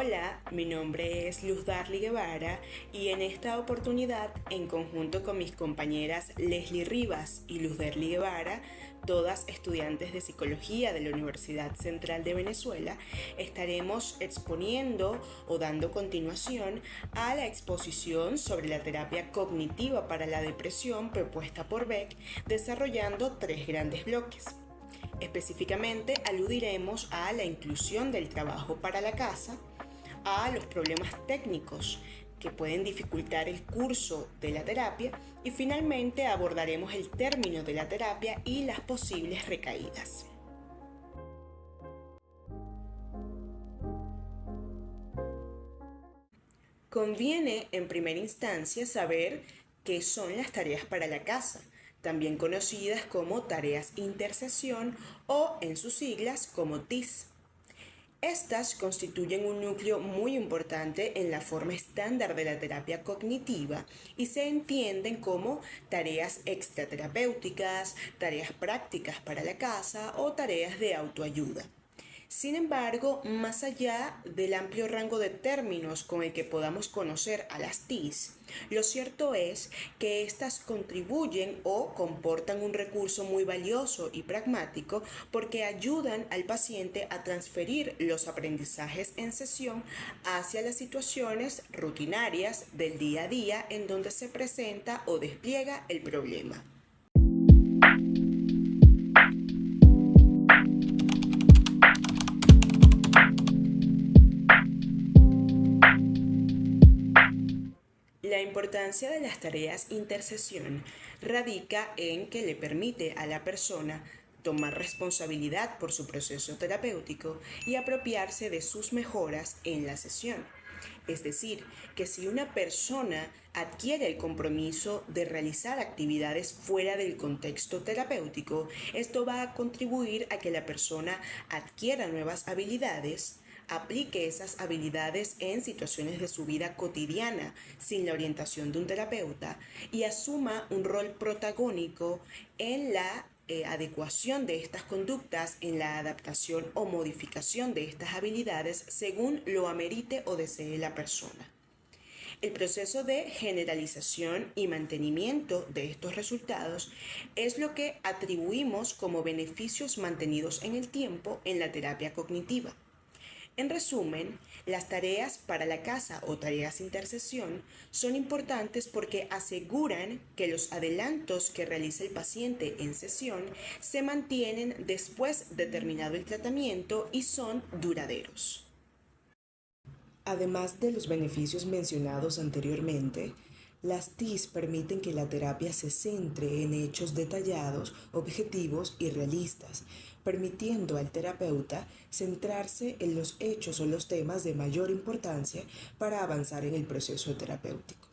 Hola, mi nombre es Luz Darly Guevara y en esta oportunidad, en conjunto con mis compañeras Leslie Rivas y Luz Darly Guevara, todas estudiantes de psicología de la Universidad Central de Venezuela, estaremos exponiendo o dando continuación a la exposición sobre la terapia cognitiva para la depresión propuesta por Beck, desarrollando tres grandes bloques. Específicamente aludiremos a la inclusión del trabajo para la casa, a los problemas técnicos que pueden dificultar el curso de la terapia y finalmente abordaremos el término de la terapia y las posibles recaídas. Conviene en primera instancia saber qué son las tareas para la casa, también conocidas como tareas intercesión o en sus siglas como TIS. Estas constituyen un núcleo muy importante en la forma estándar de la terapia cognitiva y se entienden como tareas extraterapéuticas, tareas prácticas para la casa o tareas de autoayuda. Sin embargo, más allá del amplio rango de términos con el que podamos conocer a las TIS, lo cierto es que éstas contribuyen o comportan un recurso muy valioso y pragmático porque ayudan al paciente a transferir los aprendizajes en sesión hacia las situaciones rutinarias del día a día en donde se presenta o despliega el problema. La importancia de las tareas intercesión radica en que le permite a la persona tomar responsabilidad por su proceso terapéutico y apropiarse de sus mejoras en la sesión. Es decir, que si una persona adquiere el compromiso de realizar actividades fuera del contexto terapéutico, esto va a contribuir a que la persona adquiera nuevas habilidades, aplique esas habilidades en situaciones de su vida cotidiana sin la orientación de un terapeuta y asuma un rol protagónico en la adecuación de estas conductas, en la adaptación o modificación de estas habilidades según lo amerite o desee la persona. El proceso de generalización y mantenimiento de estos resultados es lo que atribuimos como beneficios mantenidos en el tiempo en la terapia cognitiva. En resumen, las tareas para la casa o tareas intercesión son importantes porque aseguran que los adelantos que realiza el paciente en sesión se mantienen después de terminado el tratamiento y son duraderos. Además de los beneficios mencionados anteriormente, las TIS permiten que la terapia se centre en hechos detallados, objetivos y realistas, permitiendo al terapeuta centrarse en los hechos o los temas de mayor importancia para avanzar en el proceso terapéutico.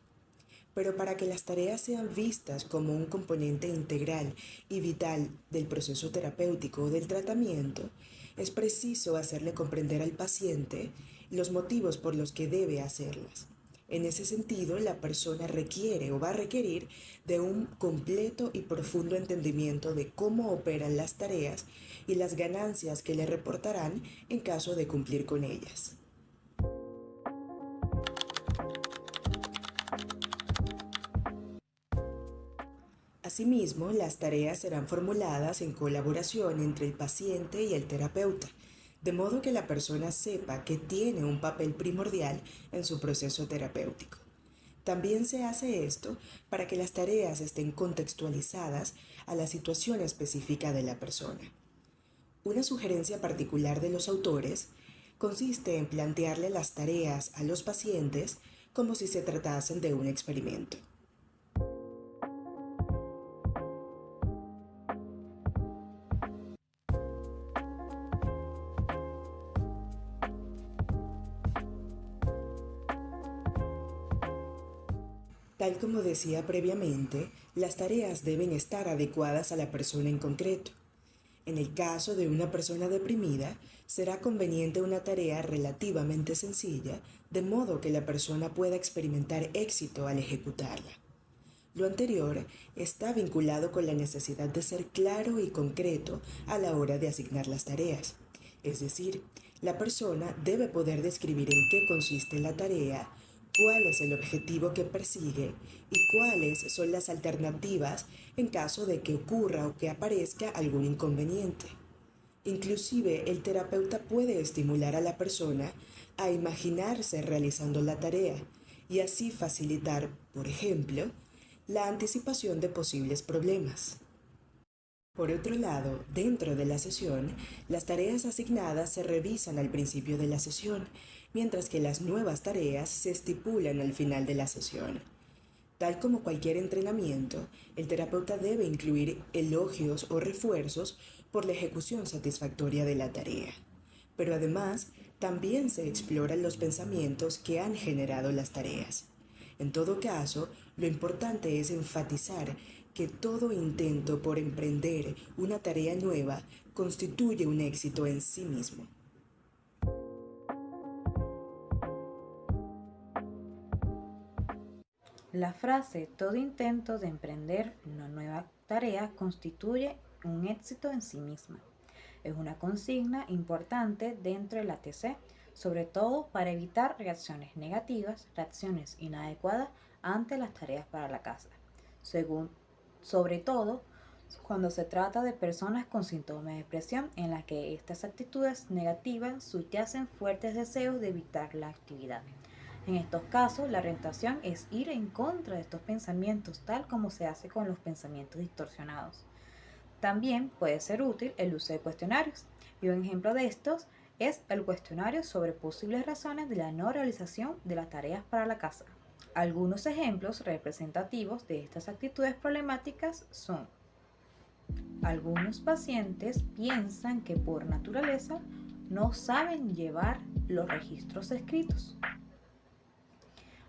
Pero para que las tareas sean vistas como un componente integral y vital del proceso terapéutico o del tratamiento, es preciso hacerle comprender al paciente los motivos por los que debe hacerlas. En ese sentido, la persona requiere o va a requerir de un completo y profundo entendimiento de cómo operan las tareas y las ganancias que le reportarán en caso de cumplir con ellas. Asimismo, las tareas serán formuladas en colaboración entre el paciente y el terapeuta, de modo que la persona sepa que tiene un papel primordial en su proceso terapéutico. También se hace esto para que las tareas estén contextualizadas a la situación específica de la persona. Una sugerencia particular de los autores consiste en plantearle las tareas a los pacientes como si se tratasen de un experimento. Tal como decía previamente, las tareas deben estar adecuadas a la persona en concreto. En el caso de una persona deprimida, será conveniente una tarea relativamente sencilla, de modo que la persona pueda experimentar éxito al ejecutarla. Lo anterior está vinculado con la necesidad de ser claro y concreto a la hora de asignar las tareas. Es decir, La persona debe poder describir en qué consiste la tarea, cuál es el objetivo que persigue y cuáles son las alternativas en caso de que ocurra o que aparezca algún inconveniente. Inclusive el terapeuta puede estimular a la persona a imaginarse realizando la tarea y así facilitar, por ejemplo, la anticipación de posibles problemas. Por otro lado, dentro de la sesión, las tareas asignadas se revisan al principio de la sesión, mientras que las nuevas tareas se estipulan al final de la sesión. Tal como cualquier entrenamiento, el terapeuta debe incluir elogios o refuerzos por la ejecución satisfactoria de la tarea. Pero además, también se exploran los pensamientos que han generado las tareas. En todo caso, lo importante es enfatizar que todo intento por emprender una tarea nueva constituye un éxito en sí mismo. La frase "todo intento de emprender una nueva tarea constituye un éxito en sí misma" es una consigna importante dentro del ATC, sobre todo para evitar reacciones negativas, reacciones inadecuadas ante las tareas para la casa, según, sobre todo cuando se trata de personas con síntomas de depresión en las que estas actitudes negativas subyacen fuertes deseos de evitar la actividad. En estos casos, la orientación es ir en contra de estos pensamientos, tal como se hace con los pensamientos distorsionados. También puede ser útil el uso de cuestionarios, y un ejemplo de estos es el cuestionario sobre posibles razones de la no realización de las tareas para la casa. Algunos ejemplos representativos de estas actitudes problemáticas son: algunos pacientes piensan que por naturaleza no saben llevar los registros escritos.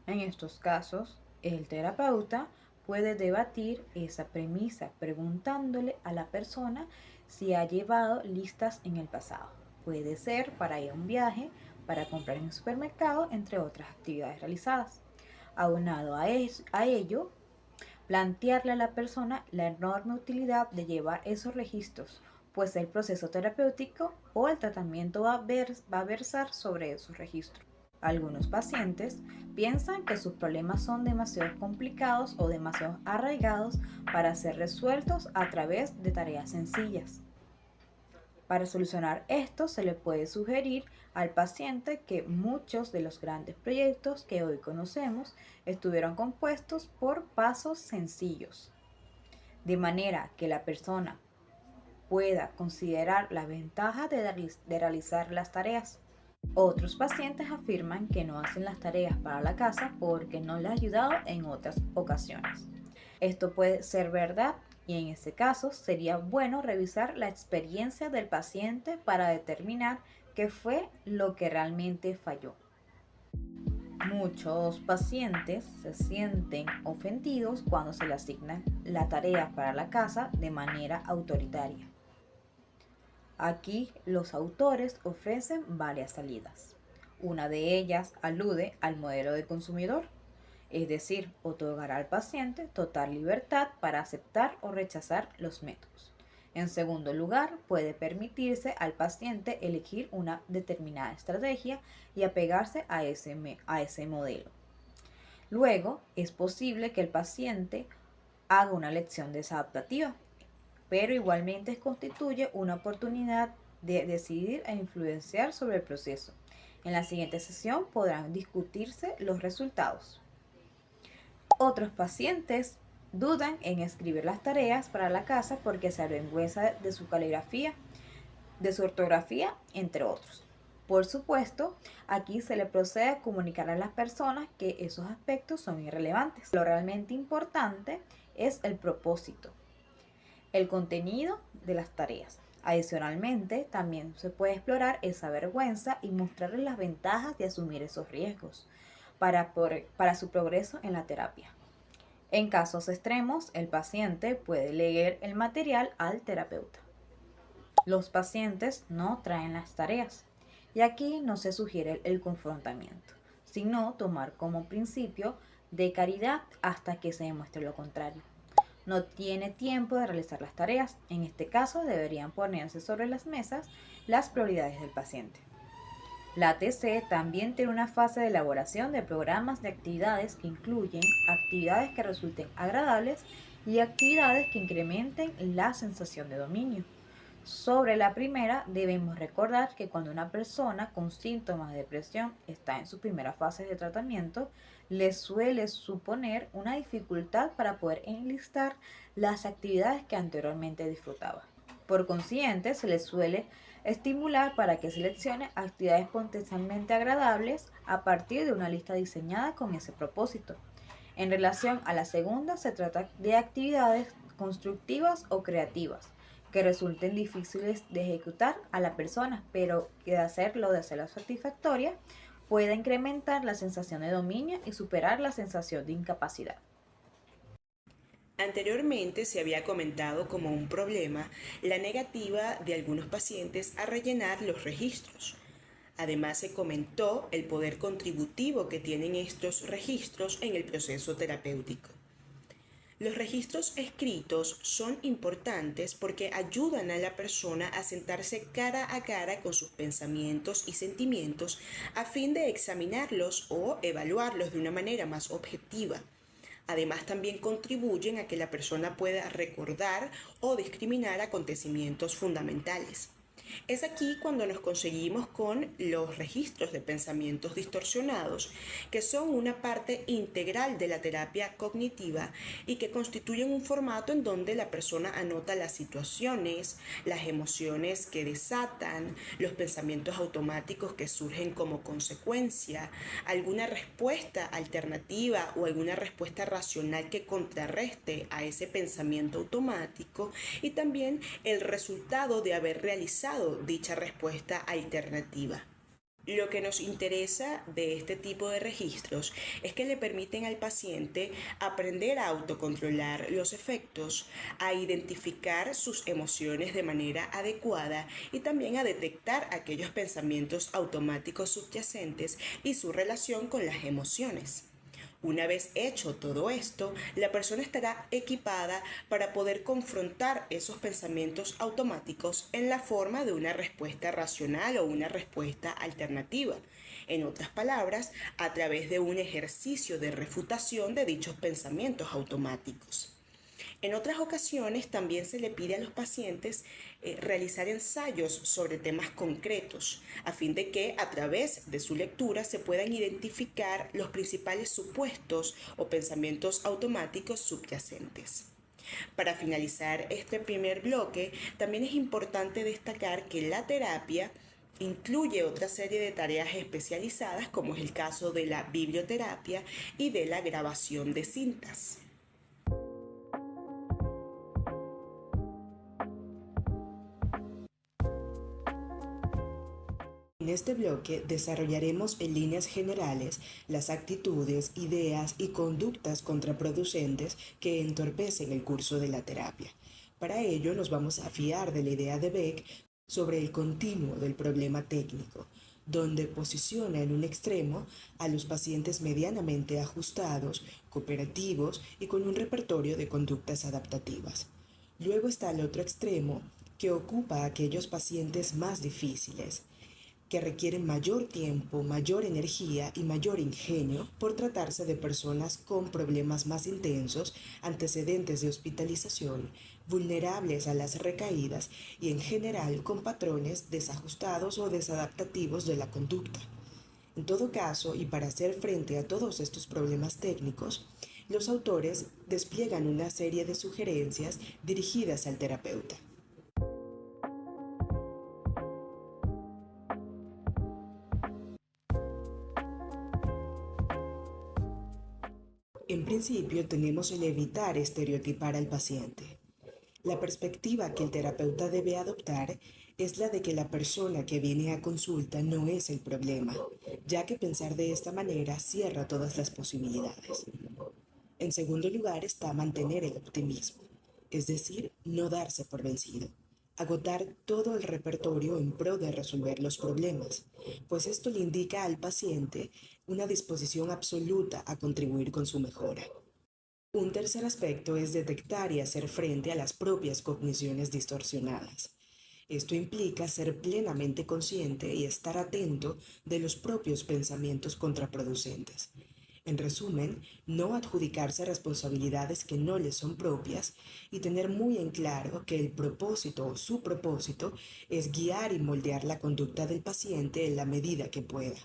En estos casos, el terapeuta puede debatir esa premisa preguntándole a la persona si ha llevado listas en el pasado. Puede ser para ir a un viaje, para comprar en un supermercado, entre otras actividades realizadas. Aunado a ello, plantearle a la persona la enorme utilidad de llevar esos registros, pues el proceso terapéutico o el tratamiento va a versar sobre esos registros. Algunos pacientes piensan que sus problemas son demasiado complicados o demasiado arraigados para ser resueltos a través de tareas sencillas. Para solucionar esto, se le puede sugerir al paciente que muchos de los grandes proyectos que hoy conocemos estuvieron compuestos por pasos sencillos, de manera que la persona pueda considerar la ventaja de realizar las tareas. Otros pacientes afirman que no hacen las tareas para la casa porque no les ha ayudado en otras ocasiones. Esto puede ser verdad, y en este caso sería bueno revisar la experiencia del paciente para determinar qué fue lo que realmente falló. Muchos pacientes se sienten ofendidos cuando se le asigna la tarea para la casa de manera autoritaria. Aquí los autores ofrecen varias salidas. Una de ellas alude al modelo de consumidor, es decir, otorgar al paciente total libertad para aceptar o rechazar los métodos. En segundo lugar, puede permitirse al paciente elegir una determinada estrategia y apegarse a ese modelo. Luego, es posible que el paciente haga una elección desadaptativa, pero igualmente constituye una oportunidad de decidir e influenciar sobre el proceso. En la siguiente sesión podrán discutirse los resultados. Otros pacientes dudan en escribir las tareas para la casa porque se avergüenza de su caligrafía, de su ortografía, entre otros. Por supuesto, aquí se le procede a comunicar a las personas que esos aspectos son irrelevantes. Lo realmente importante es el propósito, el contenido de las tareas. Adicionalmente, también se puede explorar esa vergüenza y mostrarles las ventajas de asumir esos riesgos para su progreso en la terapia. En casos extremos, el paciente puede leer el material al terapeuta. Los pacientes no traen las tareas, y aquí no se sugiere el confrontamiento, sino tomar como principio de caridad hasta que se demuestre lo contrario. No tiene tiempo de realizar las tareas. En este caso deberían ponerse sobre las mesas las prioridades del paciente. La TC también tiene una fase de elaboración de programas de actividades que incluyen actividades que resulten agradables y actividades que incrementen la sensación de dominio. Sobre la primera, debemos recordar que cuando una persona con síntomas de depresión está en sus primeras fases de tratamiento, le suele suponer una dificultad para poder enlistar las actividades que anteriormente disfrutaba. Por consiguiente, se le suele estimular para que seleccione actividades potencialmente agradables a partir de una lista diseñada con ese propósito. En relación a la segunda, se trata de actividades constructivas o creativas que resulten difíciles de ejecutar a la persona, pero que de hacerla satisfactoria, pueda incrementar la sensación de dominio y superar la sensación de incapacidad. Anteriormente se había comentado como un problema la negativa de algunos pacientes a rellenar los registros. Además se comentó el poder contributivo que tienen estos registros en el proceso terapéutico. Los registros escritos son importantes porque ayudan a la persona a sentarse cara a cara con sus pensamientos y sentimientos a fin de examinarlos o evaluarlos de una manera más objetiva. Además, también contribuyen a que la persona pueda recordar o discriminar acontecimientos fundamentales. Es aquí cuando nos conseguimos con los registros de pensamientos distorsionados, que son una parte integral de la terapia cognitiva y que constituyen un formato en donde la persona anota las situaciones, las emociones que desatan, los pensamientos automáticos que surgen como consecuencia, alguna respuesta alternativa o alguna respuesta racional que contrarreste a ese pensamiento automático y también el resultado de haber realizado dicha respuesta alternativa. Lo que nos interesa de este tipo de registros es que le permiten al paciente aprender a autocontrolar los efectos, a identificar sus emociones de manera adecuada y también a detectar aquellos pensamientos automáticos subyacentes y su relación con las emociones. Una vez hecho todo esto, la persona estará equipada para poder confrontar esos pensamientos automáticos en la forma de una respuesta racional o una respuesta alternativa. En otras palabras, a través de un ejercicio de refutación de dichos pensamientos automáticos. En otras ocasiones también se le pide a los pacientes realizar ensayos sobre temas concretos, a fin de que a través de su lectura se puedan identificar los principales supuestos o pensamientos automáticos subyacentes. Para finalizar este primer bloque, también es importante destacar que la terapia incluye otra serie de tareas especializadas, como es el caso de la biblioterapia y de la grabación de cintas. En este bloque desarrollaremos en líneas generales las actitudes, ideas y conductas contraproducentes que entorpecen el curso de la terapia. Para ello nos vamos a fiar de la idea de Beck sobre el continuo del problema técnico, donde posiciona en un extremo a los pacientes medianamente ajustados, cooperativos y con un repertorio de conductas adaptativas. Luego está el otro extremo, que ocupa a aquellos pacientes más difíciles, que requieren mayor tiempo, mayor energía y mayor ingenio por tratarse de personas con problemas más intensos, antecedentes de hospitalización, vulnerables a las recaídas y en general con patrones desajustados o desadaptativos de la conducta. En todo caso, y para hacer frente a todos estos problemas técnicos, los autores despliegan una serie de sugerencias dirigidas al terapeuta. En principio, tenemos el evitar estereotipar al paciente. La perspectiva que el terapeuta debe adoptar es la de que la persona que viene a consulta no es el problema, ya que pensar de esta manera cierra todas las posibilidades. En segundo lugar está mantener el optimismo, es decir, no darse por vencido, agotar todo el repertorio en pro de resolver los problemas, pues esto le indica al paciente una disposición absoluta a contribuir con su mejora. Un tercer aspecto es detectar y hacer frente a las propias cogniciones distorsionadas. Esto implica ser plenamente consciente y estar atento de los propios pensamientos contraproducentes. En resumen, no adjudicarse responsabilidades que no les son propias y tener muy en claro que el propósito o su propósito es guiar y moldear la conducta del paciente en la medida que pueda.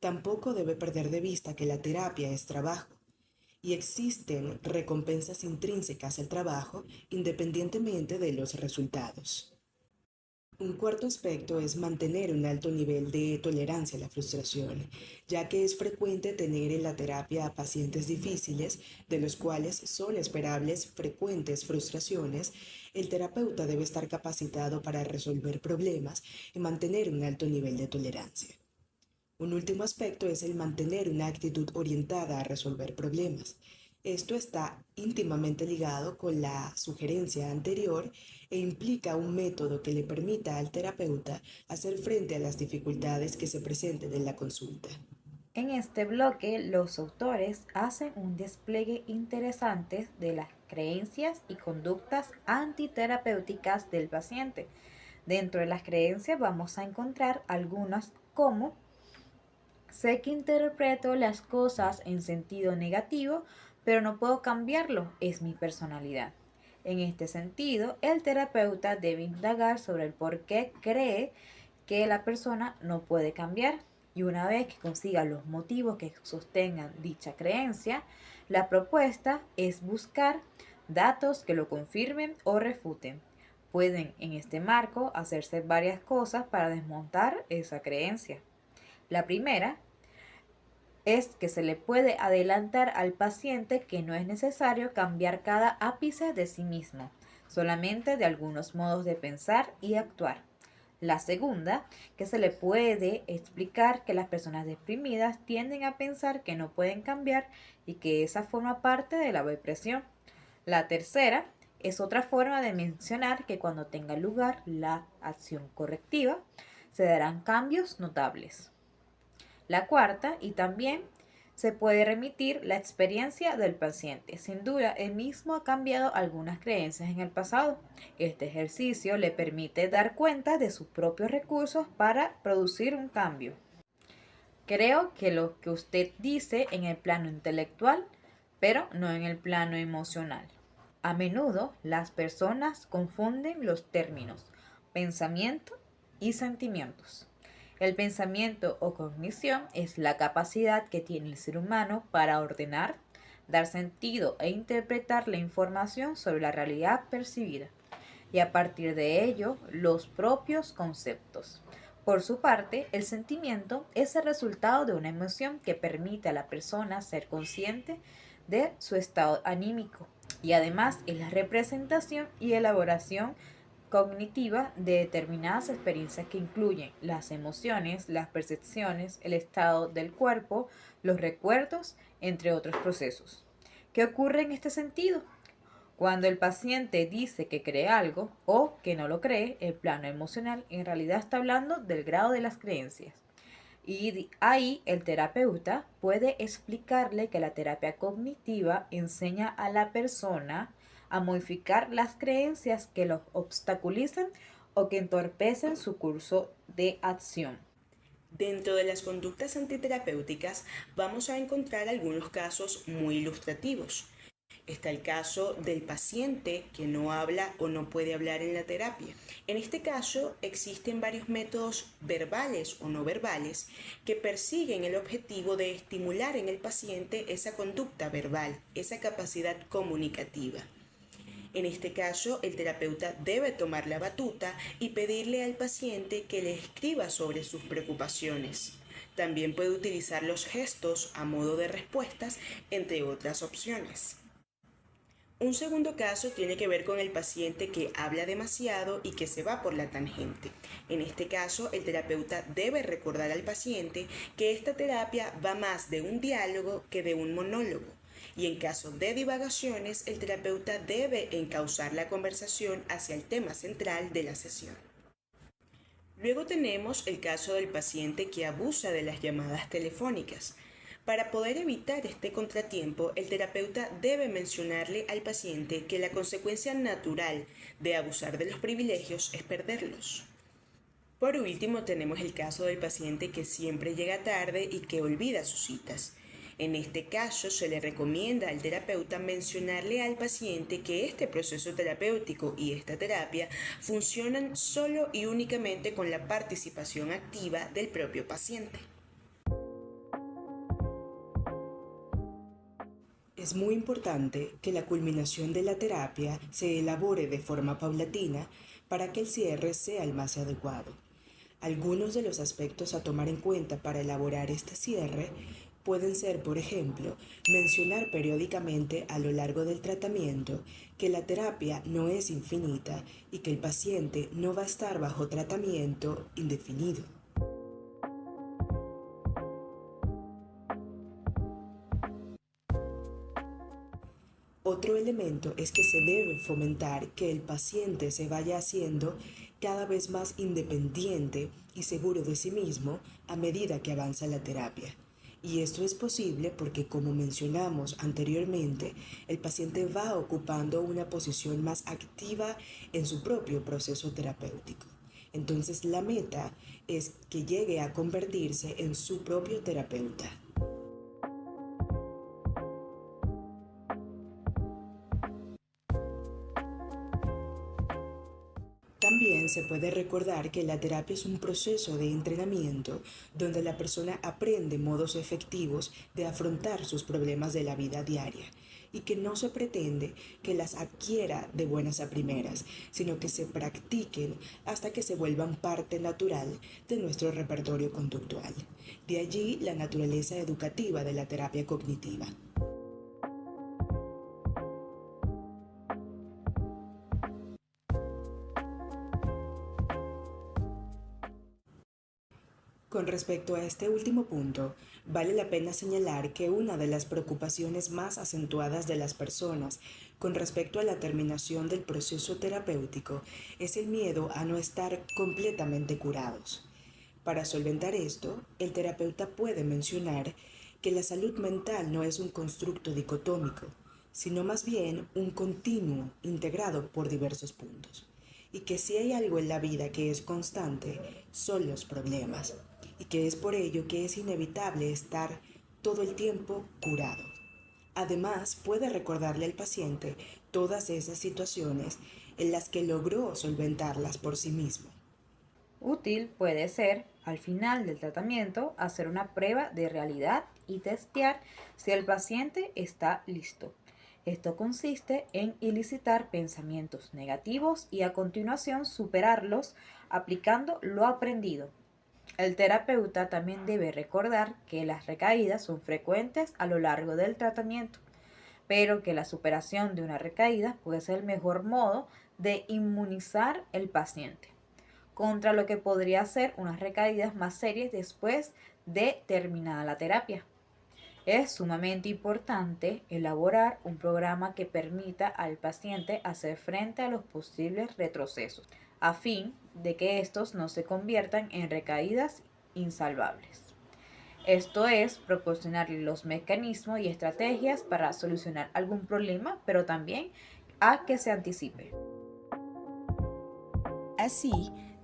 Tampoco debe perder de vista que la terapia es trabajo y existen recompensas intrínsecas al trabajo independientemente de los resultados. Un cuarto aspecto es mantener un alto nivel de tolerancia a la frustración, ya que es frecuente tener en la terapia a pacientes difíciles, de los cuales son esperables frecuentes frustraciones. El terapeuta debe estar capacitado para resolver problemas y mantener un alto nivel de tolerancia. Un último aspecto es el mantener una actitud orientada a resolver problemas. Esto está íntimamente ligado con la sugerencia anterior e implica un método que le permita al terapeuta hacer frente a las dificultades que se presenten en la consulta. En este bloque, los autores hacen un despliegue interesante de las creencias y conductas antiterapéuticas del paciente. Dentro de las creencias vamos a encontrar algunas como: sé que interpreto las cosas en sentido negativo, pero no puedo cambiarlo, es mi personalidad. En este sentido, el terapeuta debe indagar sobre el por qué cree que la persona no puede cambiar, y una vez que consiga los motivos que sostengan dicha creencia, la propuesta es buscar datos que lo confirmen o refuten. Pueden en este marco hacerse varias cosas para desmontar esa creencia. La primera es que se le puede adelantar al paciente que no es necesario cambiar cada ápice de sí mismo, solamente de algunos modos de pensar y actuar. La segunda, que se le puede explicar que las personas deprimidas tienden a pensar que no pueden cambiar y que esa forma parte de la depresión. La tercera es otra forma de mencionar que cuando tenga lugar la acción correctiva, se darán cambios notables. La cuarta, y también se puede remitir la experiencia del paciente. Sin duda, él mismo ha cambiado algunas creencias en el pasado. Este ejercicio le permite dar cuenta de sus propios recursos para producir un cambio. Creo que lo que usted dice en el plano intelectual, pero no en el plano emocional. A menudo las personas confunden los términos pensamiento y sentimientos. El pensamiento o cognición es la capacidad que tiene el ser humano para ordenar, dar sentido e interpretar la información sobre la realidad percibida, y a partir de ello los propios conceptos. Por su parte, el sentimiento es el resultado de una emoción que permite a la persona ser consciente de su estado anímico, y además es la representación y elaboración cognitiva de determinadas experiencias que incluyen las emociones, las percepciones, el estado del cuerpo, los recuerdos, entre otros procesos. ¿Qué ocurre en este sentido? Cuando el paciente dice que cree algo o que no lo cree, el plano emocional en realidad está hablando del grado de las creencias. Y ahí el terapeuta puede explicarle que la terapia cognitiva enseña a la persona a modificar las creencias que los obstaculizan o que entorpecen su curso de acción. Dentro de las conductas antiterapéuticas vamos a encontrar algunos casos muy ilustrativos. Está el caso del paciente que no habla o no puede hablar en la terapia. En este caso existen varios métodos verbales o no verbales que persiguen el objetivo de estimular en el paciente esa conducta verbal, esa capacidad comunicativa. En este caso, el terapeuta debe tomar la batuta y pedirle al paciente que le escriba sobre sus preocupaciones. También puede utilizar los gestos a modo de respuestas, entre otras opciones. Un segundo caso tiene que ver con el paciente que habla demasiado y que se va por la tangente. En este caso, el terapeuta debe recordar al paciente que esta terapia va más de un diálogo que de un monólogo. Y en caso de divagaciones, el terapeuta debe encauzar la conversación hacia el tema central de la sesión. Luego tenemos el caso del paciente que abusa de las llamadas telefónicas. Para poder evitar este contratiempo, el terapeuta debe mencionarle al paciente que la consecuencia natural de abusar de los privilegios es perderlos. Por último, tenemos el caso del paciente que siempre llega tarde y que olvida sus citas. En este caso, se le recomienda al terapeuta mencionarle al paciente que este proceso terapéutico y esta terapia funcionan solo y únicamente con la participación activa del propio paciente. Es muy importante que la culminación de la terapia se elabore de forma paulatina para que el cierre sea el más adecuado. Algunos de los aspectos a tomar en cuenta para elaborar este cierre pueden ser, por ejemplo, mencionar periódicamente a lo largo del tratamiento que la terapia no es infinita y que el paciente no va a estar bajo tratamiento indefinido. Otro elemento es que se debe fomentar que el paciente se vaya haciendo cada vez más independiente y seguro de sí mismo a medida que avanza la terapia. Y esto es posible porque, como mencionamos anteriormente, el paciente va ocupando una posición más activa en su propio proceso terapéutico. Entonces, la meta es que llegue a convertirse en su propio terapeuta. También se puede recordar que la terapia es un proceso de entrenamiento donde la persona aprende modos efectivos de afrontar sus problemas de la vida diaria y que no se pretende que las adquiera de buenas a primeras, sino que se practiquen hasta que se vuelvan parte natural de nuestro repertorio conductual. De allí la naturaleza educativa de la terapia cognitiva. Con respecto a este último punto, vale la pena señalar que una de las preocupaciones más acentuadas de las personas con respecto a la terminación del proceso terapéutico es el miedo a no estar completamente curados. Para solventar esto, el terapeuta puede mencionar que la salud mental no es un constructo dicotómico, sino más bien un continuo integrado por diversos puntos, y que si hay algo en la vida que es constante, son los problemas, y que es por ello que es inevitable estar todo el tiempo curado. Además, puede recordarle al paciente todas esas situaciones en las que logró solventarlas por sí mismo. Útil puede ser, al final del tratamiento, hacer una prueba de realidad y testear si el paciente está listo. Esto consiste en elicitar pensamientos negativos y a continuación superarlos aplicando lo aprendido. El terapeuta también debe recordar que las recaídas son frecuentes a lo largo del tratamiento, pero que la superación de una recaída puede ser el mejor modo de inmunizar el paciente contra lo que podría ser unas recaídas más serias después de terminada la terapia. Es sumamente importante elaborar un programa que permita al paciente hacer frente a los posibles retrocesos, a fin de que estos no se conviertan en recaídas insalvables. Esto es, proporcionarle los mecanismos y estrategias para solucionar algún problema, pero también a que se anticipe. Así,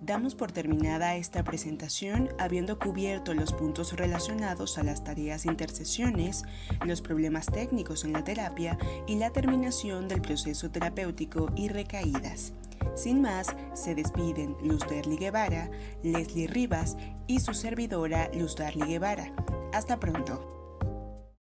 damos por terminada esta presentación habiendo cubierto los puntos relacionados a las tareas intercesiones, los problemas técnicos en la terapia y la terminación del proceso terapéutico y recaídas. Sin más, se despiden Luz Darly Guevara, Leslie Rivas y su servidora Luz Darly Guevara. Hasta pronto.